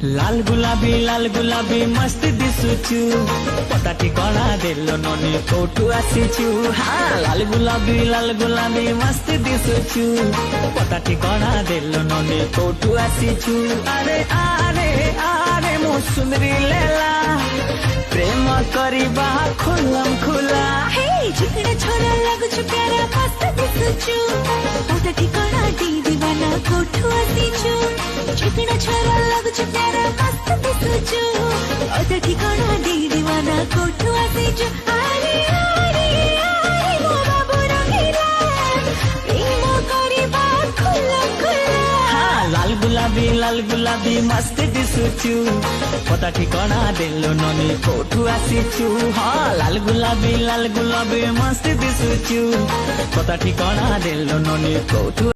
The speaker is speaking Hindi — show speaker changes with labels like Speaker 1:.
Speaker 1: लाल गुलाबी मस्त दिसुचु पता ठिकाना देलो ननी कोठू आसीचु। हाँ लाल गुलाबी मस्त दिसुचु पता ठिकाना देलो ननी कोठू आसीचु। अरे आरे आरे मो सुंदरी लेला प्रेम करिबा खुलम खुला।
Speaker 2: हे चिकना छोरा लागुछु प्यारा मस्त दिसुचु पता ठिकाना दी दीवाना कोठू आसीचु। चिकना छोरा लागुछु प्यारा मस्त दिसुचु पता ठिकाना दी दीवाना कोठू आसीचु। अरे अरे अरे मो बाबू रंगीला प्रेम करिबा खुलम खुला।
Speaker 1: हाँ लाल गुलाबी मस्त दिसुचु पता ठिकाना देलो ननी कोठू आसीचु। हाँ लाल गुलाबी मस्त दिसुचु पता ठिकाना देलो ननी कोठू।